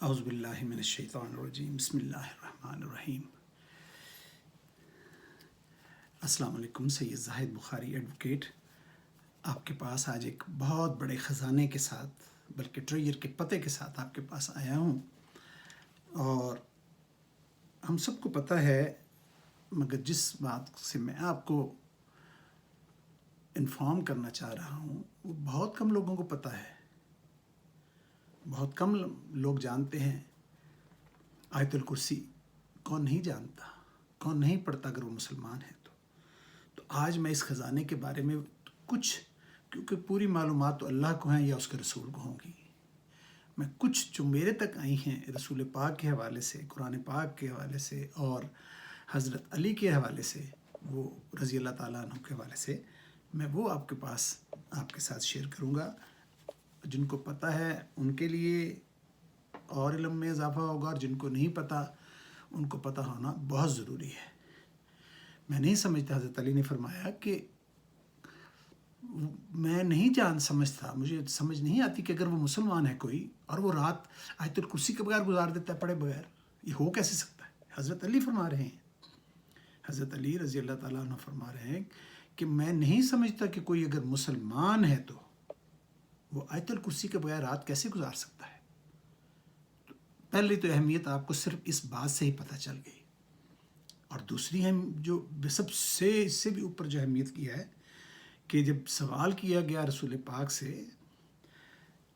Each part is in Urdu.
اعوذ باللہ من الشیطان الرجیم بسم اللہ الرحمن الرحیم۔ السلام علیکم، سید زاہد بخاری ایڈوکیٹ آپ کے پاس آج ایک بہت بڑے خزانے کے ساتھ، بلکہ ٹریجر کے پتے کے ساتھ آپ کے پاس آیا ہوں۔ اور ہم سب کو پتہ ہے، مگر جس بات سے میں آپ کو انفارم کرنا چاہ رہا ہوں وہ بہت کم لوگوں کو پتہ ہے، بہت کم لوگ جانتے ہیں۔ آیت الکرسی کون نہیں جانتا، کون نہیں پڑھتا اگر وہ مسلمان ہے تو آج میں اس خزانے کے بارے میں کچھ، کیونکہ پوری معلومات تو اللہ کو ہیں یا اس کے رسول کو ہوں گی، میں کچھ جو میرے تک آئی ہیں رسول پاک کے حوالے سے، قرآن پاک کے حوالے سے اور حضرت علی کے حوالے سے، وہ رضی اللہ تعالیٰ عنہ کے حوالے سے، میں وہ آپ کے پاس آپ کے ساتھ شیئر کروں گا۔ جن کو پتہ ہے ان کے لیے اور علم میں اضافہ ہوگا، اور جن کو نہیں پتہ ان کو پتہ ہونا بہت ضروری ہے۔ میں نہیں سمجھتا، حضرت علی نے فرمایا کہ میں نہیں سمجھتا، مجھے سمجھ نہیں آتی کہ اگر وہ مسلمان ہے کوئی اور وہ رات آیت الکرسی کے بغیر گزار دیتا ہے، پڑھے بغیر، یہ ہو کیسے سکتا ہے؟ حضرت علی فرما رہے ہیں، حضرت علی رضی اللہ تعالیٰ عنہ فرما رہے ہیں کہ میں نہیں سمجھتا کہ کوئی اگر مسلمان ہے تو وہ آیت الکرسی کے بغیر رات کیسے گزار سکتا ہے۔ پہلی تو اہمیت آپ کو صرف اس بات سے ہی پتہ چل گئی، اور دوسری ہے جو سب سے اس سے بھی اوپر جو اہمیت کی ہے کہ جب سوال کیا گیا رسول پاک سے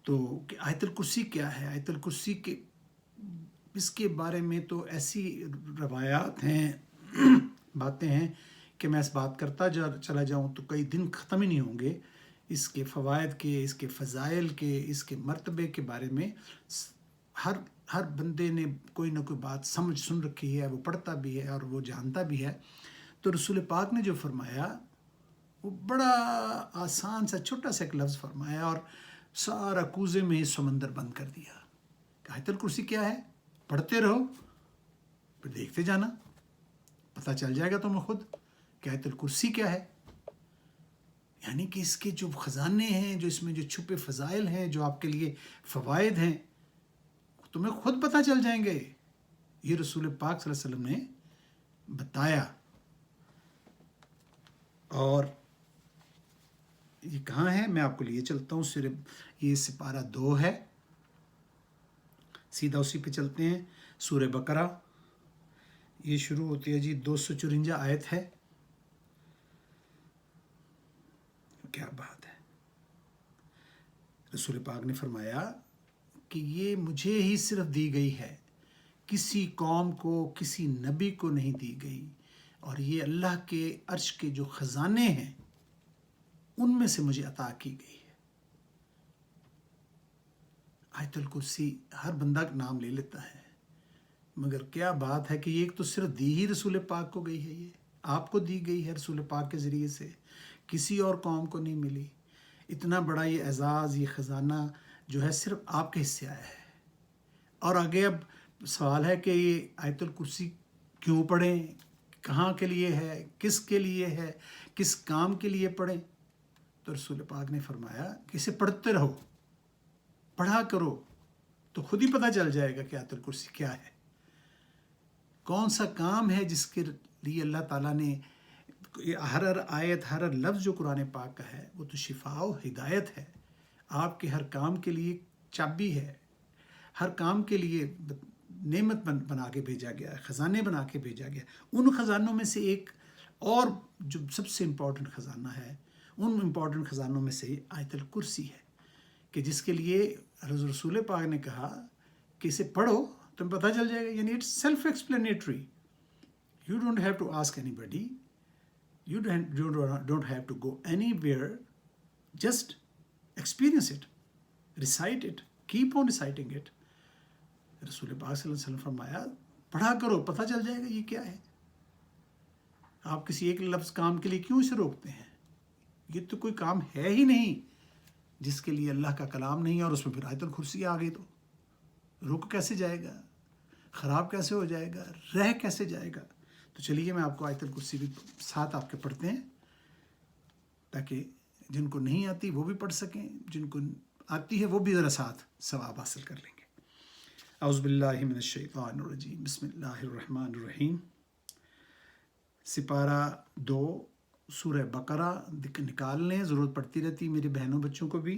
تو کہ آیت الکرسی کیا ہے، آیت الکرسی کے اس کے بارے میں تو ایسی روایات ہیں، باتیں ہیں کہ میں اس بات کرتا چلا جاؤں تو کئی دن ختم ہی نہیں ہوں گے۔ اس کے فوائد کے، اس کے فضائل کے، اس کے مرتبے کے بارے میں ہر بندے نے کوئی نہ کوئی بات سن رکھی ہے، وہ پڑھتا بھی ہے اور وہ جانتا بھی ہے۔ تو رسول پاک نے جو فرمایا وہ بڑا آسان سا چھوٹا سا ایک لفظ فرمایا اور سارا کوزے میں سمندر بند کر دیا کہ آیت الکرسی کیا ہے، پڑھتے رہو، پھر دیکھتے جانا، پتہ چل جائے گا تمہیں خود کہ آیت الکرسی کیا ہے۔ یعنی کہ اس کے جو خزانے ہیں، جو اس میں جو چھپے فضائل ہیں، جو آپ کے لیے فوائد ہیں، تمہیں خود پتہ چل جائیں گے۔ یہ رسول پاک صلی اللہ علیہ وسلم نے بتایا۔ اور یہ کہاں ہے، میں آپ کو لیے چلتا ہوں، صرف یہ سپارہ 2 ہے، سیدھا اسی پہ چلتے ہیں۔ سورہ بقرہ، یہ شروع ہوتی ہے جی 254 آیت ہے۔ کیا بات ہے، رسول پاک نے فرمایا کہ یہ مجھے ہی صرف دی گئی ہے، کسی قوم کو، کسی نبی کو نہیں دی گئی، اور یہ اللہ کے عرش کے جو خزانے ہیں ان میں سے مجھے عطا کی گئی ہے۔ آیت الکرسی ہر بندہ نام لے لیتا ہے، مگر کیا بات ہے کہ یہ ایک تو صرف دی ہی رسول پاک کو گئی ہے، یہ آپ کو دی گئی ہے رسول پاک کے ذریعے سے، کسی اور قوم کو نہیں ملی۔ اتنا بڑا یہ اعزاز، یہ خزانہ جو ہے صرف آپ کے حصے آیا ہے۔ اور آگے اب سوال ہے کہ یہ آیت الکرسی کیوں پڑھیں، کہاں کے لیے ہے، کس کے لیے ہے، کس کام کے لیے پڑھیں؟ تو رسول پاک نے فرمایا کہ اسے پڑھتے رہو، پڑھا کرو، تو خود ہی پتہ چل جائے گا کہ آیت الکرسی کیا ہے، کون سا کام ہے جس کے لیے اللہ تعالیٰ نے ہر آیت، ہر لفظ جو قرآن پاک کا ہے وہ تو شفا و ہدایت ہے، آپ کے ہر کام کے لیے چابی ہے، ہر کام کے لیے نعمت بنا کے بھیجا گیا ہے، خزانے بنا کے بھیجا گیا۔ ان خزانوں میں سے ایک اور جو سب سے امپورٹنٹ خزانہ ہے، ان امپورٹنٹ خزانوں میں سے آیت الکرسی ہے، کہ جس کے لیے رسول پاک نے کہا کہ اسے پڑھو تمہیں پتہ چل جائے گا۔ یعنی it's self explanatory, you don't have to ask اینی بڈی، you don't have to go anywhere, just experience it, recite it, keep on reciting it۔ رسول پاک صلی اللہ علیہ وسلم فرمایا پڑھا کرو، پتہ چل جائے گا یہ کیا ہے۔ آپ کسی ایک لفظ کام کے لیے کیوں اسے روکتے ہیں؟ یہ تو کوئی کام ہے ہی نہیں جس کے لیے اللہ کا کلام نہیں ہے، اور اس میں پھر آیت الکرسی آ گئی تو رک کیسے جائے گا، خراب کیسے ہو جائے گا، رہ کیسے جائے گا؟ تو چلیے میں آپ کو آیت الکرسی بھی ساتھ آپ کے پڑھتے ہیں، تاکہ جن کو نہیں آتی وہ بھی پڑھ سکیں، جن کو آتی ہے وہ بھی ذرا ساتھ ثواب حاصل کر لیں گے۔ اعوذ باللہ من الشیطان الرجیم، بسم اللہ الرحمن الرحیم۔ سپارہ 2 سورہ بقرہ نکال لیں، ضرورت پڑتی رہتی میرے بہنوں بچوں کو بھی۔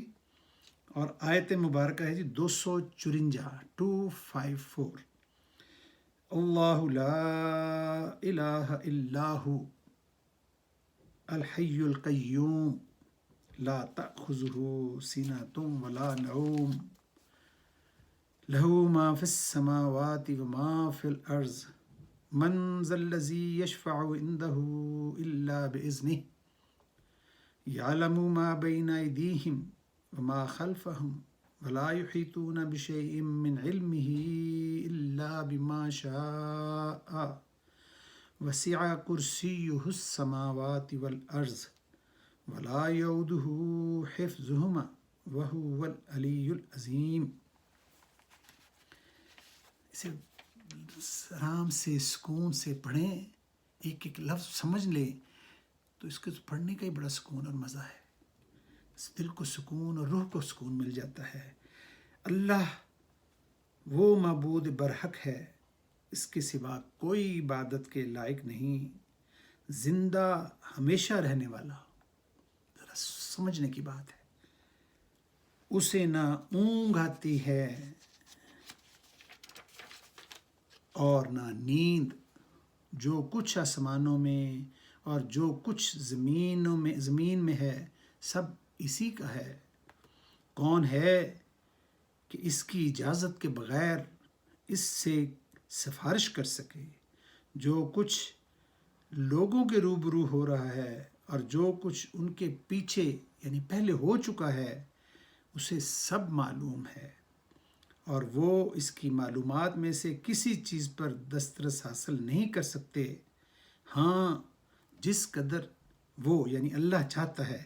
اور آیت مبارکہ ہے جی 254 254۔ اللہ لا الہ الا ہو الحی القیوم لا تأخذہ سنۃ ولا نوم لہ ما فی السماوات وما فی الارض من ذا الذی یشفع عندہ الا بإذنہ یعلم ما بین ایدیہم وما خلفہم ولا یحیطون بشیء من علمہ الا بما شاء وسع کرسیہ السماوات والارض ولا یؤودہ حفظہما وہو العلی العظیم۔ اسے آرام سے سکون سے پڑھیں، ایک ایک لفظ سمجھ لیں تو اس کو پڑھنے کا ہی بڑا سکون اور مزہ ہے۔ دل کو سکون اور روح کو سکون مل جاتا ہے۔ اللہ وہ معبود برحق ہے، اس کے سوا کوئی عبادت کے لائق نہیں، زندہ ہمیشہ رہنے والا۔ ذرا سمجھنے کی بات ہے، اسے نہ اونگ آتی ہے اور نہ نیند، جو کچھ آسمانوں میں اور جو کچھ زمین میں ہے سب اسی کا ہے۔ کون ہے کہ اس کی اجازت کے بغیر اس سے سفارش کر سکے؟ جو کچھ لوگوں کے روبرو ہو رہا ہے اور جو کچھ ان کے پیچھے یعنی پہلے ہو چکا ہے اسے سب معلوم ہے، اور وہ اس کی معلومات میں سے کسی چیز پر دسترس حاصل نہیں کر سکتے۔ ہاں، جس قدر وہ یعنی اللہ چاہتا ہے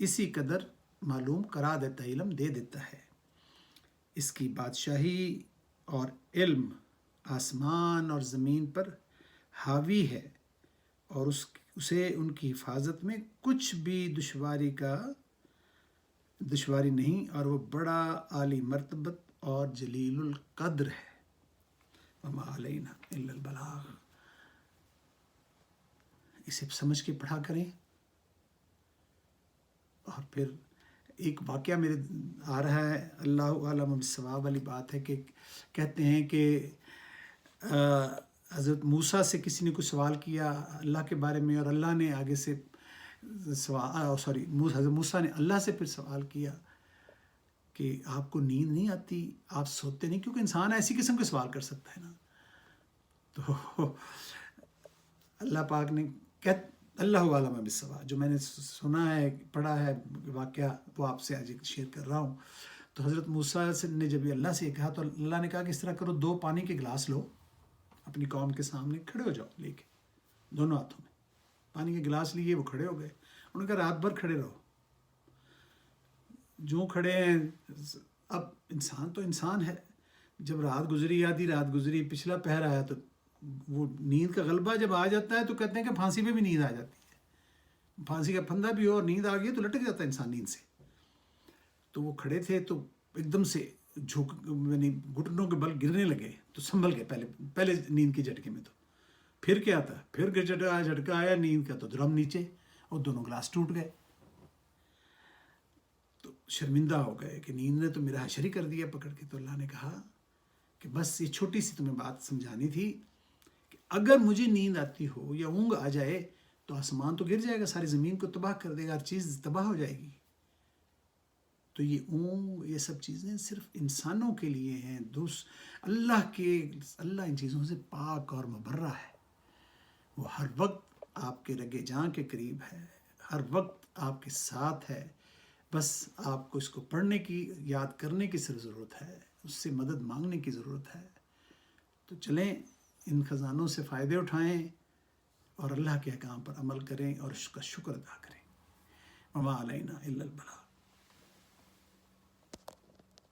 اسی قدر معلوم کرا دیتا ہے، علم دے دیتا ہے۔ اس کی بادشاہی اور علم آسمان اور زمین پر حاوی ہے، اور اسے ان کی حفاظت میں کچھ بھی دشواری نہیں، اور وہ بڑا عالی مرتبت اور جلیل القدر ہے۔ وما علینا الا البلاغ۔ اسے سمجھ کے پڑھا کریں۔ اور پھر ایک واقعہ میرے آ رہا ہے، اللہ عالم بالصواب والی بات ہے کہ کہتے ہیں کہ حضرت موسیٰ سے کسی نے کوئی سوال کیا اللہ کے بارے میں، اور اللہ نے آگے سے حضرت موسیٰ نے اللہ سے پھر سوال کیا کہ آپ کو نیند نہیں آتی، آپ سوتے نہیں؟ کیونکہ انسان ایسی قسم کے سوال کر سکتا ہے نا۔ تو اللہ پاک نے اللہ عالم بالصواب، جو میں نے سنا ہے پڑھا ہے واقعہ وہ آپ سے آج شیئر کر رہا ہوں۔ تو حضرت موسیٰ نے جب اللہ سے کہا تو اللہ نے کہا کہ اس طرح کرو، 2 پانی کے گلاس لو، اپنی قوم کے سامنے کھڑے ہو جاؤ لے کے، دونوں ہاتھوں میں پانی کے گلاس لیے وہ کھڑے ہو گئے۔ انہوں نے کہا رات بھر کھڑے رہو۔ جو کھڑے ہیں، اب انسان تو انسان ہے، جب رات گزری، آدھی رات گزری، پچھلا پہر آیا تو وہ نیند کا غلبہ جب آ جاتا ہے تو کہتے ہیں کہ پھانسی میں بھی نیند آ جاتی ہے۔ پھانسی کا پھندا بھی ہو اور نیند آ گئی تو لٹک جاتا ہے انسان نیند سے۔ تو وہ کھڑے تھے تو ایک دم سے یعنی گھٹنوں کے بل گرنے لگے تو سنبھل گئے پہلے نیند کے جھٹکے میں۔ تو پھر کیا تھا، پھر جھٹکا آیا نیند کا تو دھرم نیچے اور دونوں گلاس ٹوٹ گئے۔ تو شرمندہ ہو گئے کہ نیند نے تو میرا حشر ہی کر دیا پکڑ کے۔ تو اللہ نے کہا کہ بس یہ چھوٹی سی تمہیں بات سمجھانی تھی کہ اگر مجھے نیند آتی ہو یا اونگ آ جائے تو آسمان تو گر جائے گا، ساری زمین کو تباہ کر دے گا، ہر چیز تباہ ہو جائے گی۔ تو یہ اونگ، یہ سب چیزیں صرف انسانوں کے لیے ہیں۔ اللہ ان چیزوں سے پاک اور مبرہ ہے۔ وہ ہر وقت آپ کے رگے جاں کے قریب ہے، ہر وقت آپ کے ساتھ ہے۔ بس آپ کو اس کو پڑھنے کی، یاد کرنے کی صرف ضرورت ہے، اس سے مدد مانگنے کی ضرورت ہے۔ تو چلیں ان خزانوں سے فائدے اٹھائیں اور اللہ کے احکام پر عمل کریں اور اس کا شکر ادا کریں۔ وما علینا الا البلاغ۔